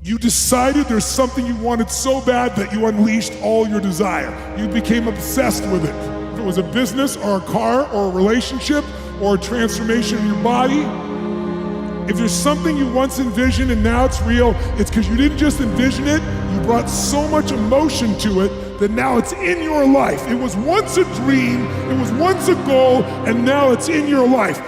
You decided there's something you wanted so bad that you unleashed all your desire. You became obsessed with it. If it was a business or a car or a relationship or a transformation in your body, if there's something you once envisioned and now it's real, it's because you didn't just envision it, you brought so much emotion to it that now it's in your life. It was once a dream, it was once a goal, and now it's in your life.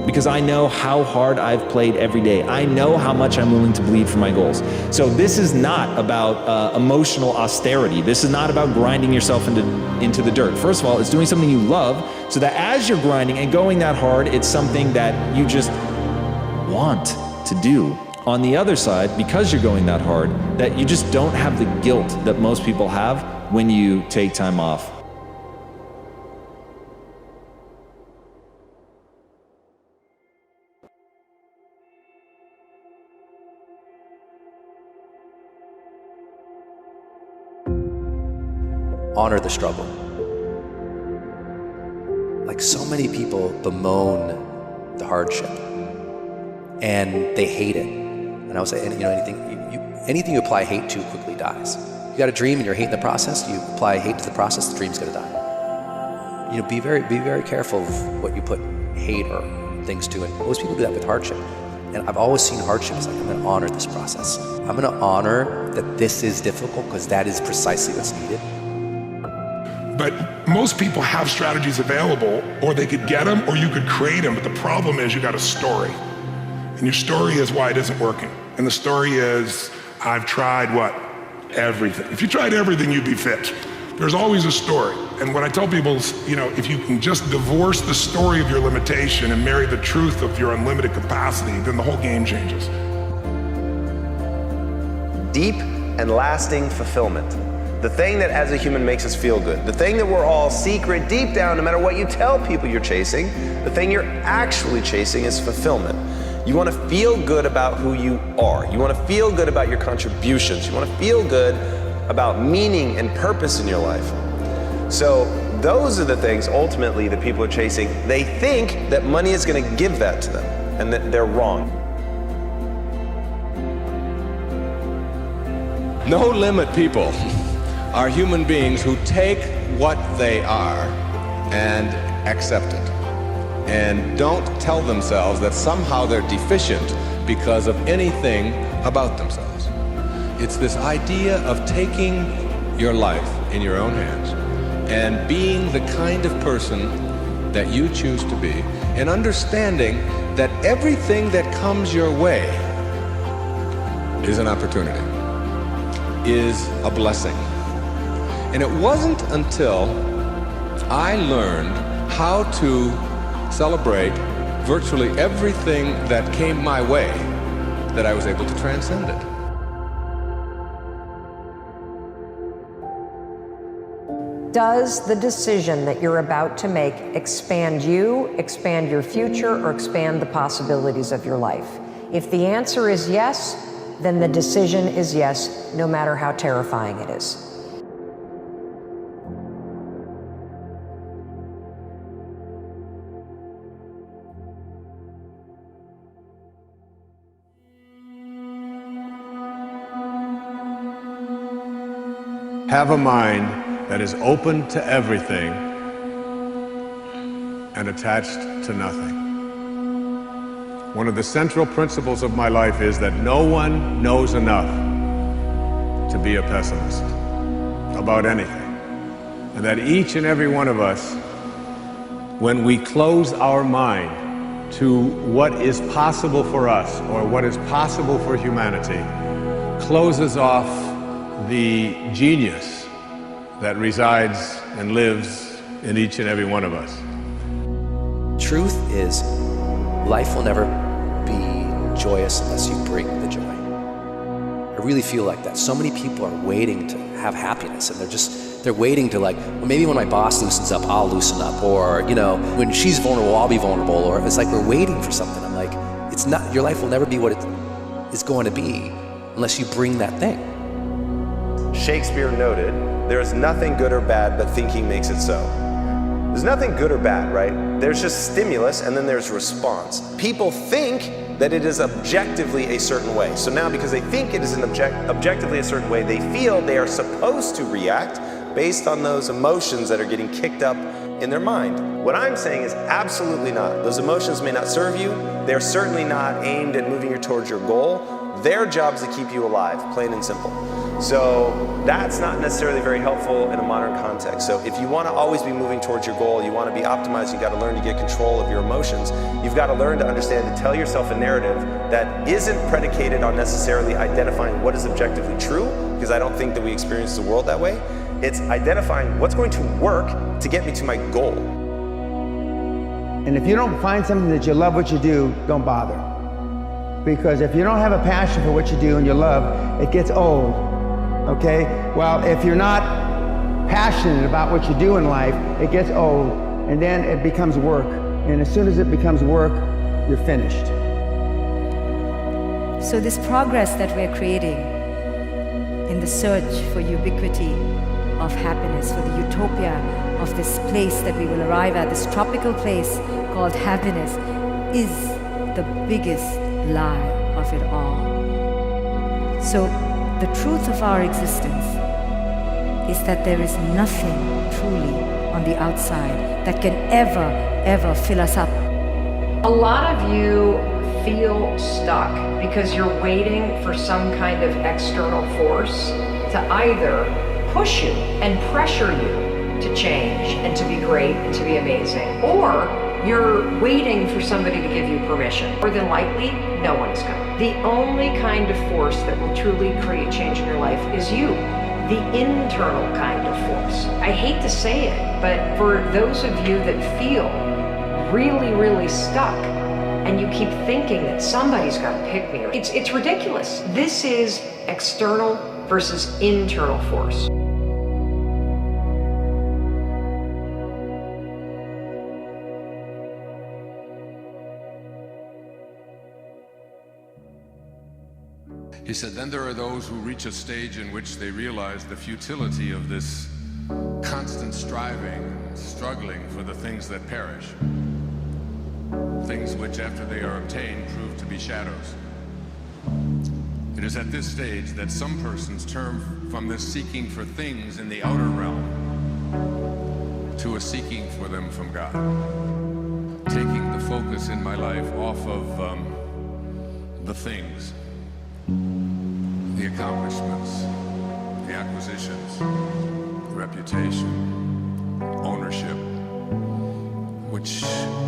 Because I know how hard I've played every day. I know how much I'm willing to bleed for my goals. So this is not about emotional austerity. This is not about grinding yourself into the dirt. First of all, it's doing something you love so that as you're grinding and going that hard, it's something that you just want to do. On the other side, because you're going that hard, that you just don't have the guilt that most people have when you take time off. Honor the struggle. Like so many people bemoan the hardship and they hate it. And I would say, anything you apply hate to quickly dies. You got a dream and you're hating the process, you apply hate to the process, the dream's gonna die. Be very careful of what you put hate or things to, and most people do that with hardship. And I've always seen hardship as like, I'm gonna honor this process. I'm gonna honor that this is difficult because that is precisely what's needed. But most people have strategies available, or they could get them, or you could create them. But the problem is you got a story. And your story is why it isn't working. And the story is, I've tried what? Everything. If you tried everything, you'd be fit. There's always a story. And what I tell people is, if you can just divorce the story of your limitation and marry the truth of your unlimited capacity, then the whole game changes. Deep and lasting fulfillment. The thing that as a human makes us feel good. The thing that we're all secret deep down, no matter what you tell people you're chasing, the thing you're actually chasing is fulfillment. You want to feel good about who you are. You want to feel good about your contributions. You want to feel good about meaning and purpose in your life. So those are the things ultimately that people are chasing. They think that money is going to give that to them, and that they're wrong. No limit people are human beings who take what they are and accept it, and don't tell themselves that somehow they're deficient because of anything about themselves. It's this idea of taking your life in your own hands and being the kind of person that you choose to be, and understanding that everything that comes your way is an opportunity, is a blessing. And it wasn't until I learned how to celebrate virtually everything that came my way that I was able to transcend it. Does the decision that you're about to make expand you, expand your future, or expand the possibilities of your life? If the answer is yes, then the decision is yes, no matter how terrifying it is. Have a mind that is open to everything and attached to nothing. One of the central principles of my life is that no one knows enough to be a pessimist about anything. And that each and every one of us, when we close our mind to what is possible for us or what is possible for humanity, closes off the genius that resides and lives in each and every one of us. Truth is, life will never be joyous unless you bring the joy. I really feel like that. So many people are waiting to have happiness, and they're waiting to well, maybe when my boss loosens up, I'll loosen up, or when she's vulnerable, I'll be vulnerable, or it's like we're waiting for something. I'm like, it's not, your life will never be what it is going to be unless you bring that thing. Shakespeare noted, there is nothing good or bad, but thinking makes it so. There's nothing good or bad, right? There's just stimulus and then there's response. People think that it is objectively a certain way. So now because they think it is objectively a certain way, they feel they are supposed to react based on those emotions that are getting kicked up in their mind. What I'm saying is absolutely not. Those emotions may not serve you. They're certainly not aimed at moving you towards your goal. Their job is to keep you alive, plain and simple. So that's not necessarily very helpful in a modern context. So if you want to always be moving towards your goal, you want to be optimized, you've got to learn to get control of your emotions. You've got to learn to understand to tell yourself a narrative that isn't predicated on necessarily identifying what is objectively true, because I don't think that we experience the world that way. It's identifying what's going to work to get me to my goal. And if you don't find something that you love what you do, don't bother. Because if you don't have a passion for what you do and you love, it gets old. Okay? Well, if you're not passionate about what you do in life, it gets old, and then it becomes work. And as soon as it becomes work, you're finished. So this progress that we're creating in the search for ubiquity of happiness, for the utopia of this place that we will arrive at, this tropical place called happiness, is the biggest lie of it all. So the truth of our existence is that there is nothing truly on the outside that can ever fill us up. A lot of you feel stuck because you're waiting for some kind of external force to either push you and pressure you to change and to be great and to be amazing, or you're waiting for somebody to give you permission. More than likely, no one is coming. The only kind of force that will truly create change in your life is you, the internal kind of force. I hate to say it, but for those of you that feel really stuck and you keep thinking that somebody's got to pick me, it's ridiculous. This is external versus internal force. He said, then there are those who reach a stage in which they realize the futility of this constant striving, struggling for the things that perish, things which after they are obtained prove to be shadows. It is at this stage that some persons turn from this seeking for things in the outer realm to a seeking for them from God, taking the focus in my life off of the things, the accomplishments, the acquisitions, reputation, ownership, which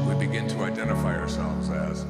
we begin to identify ourselves as.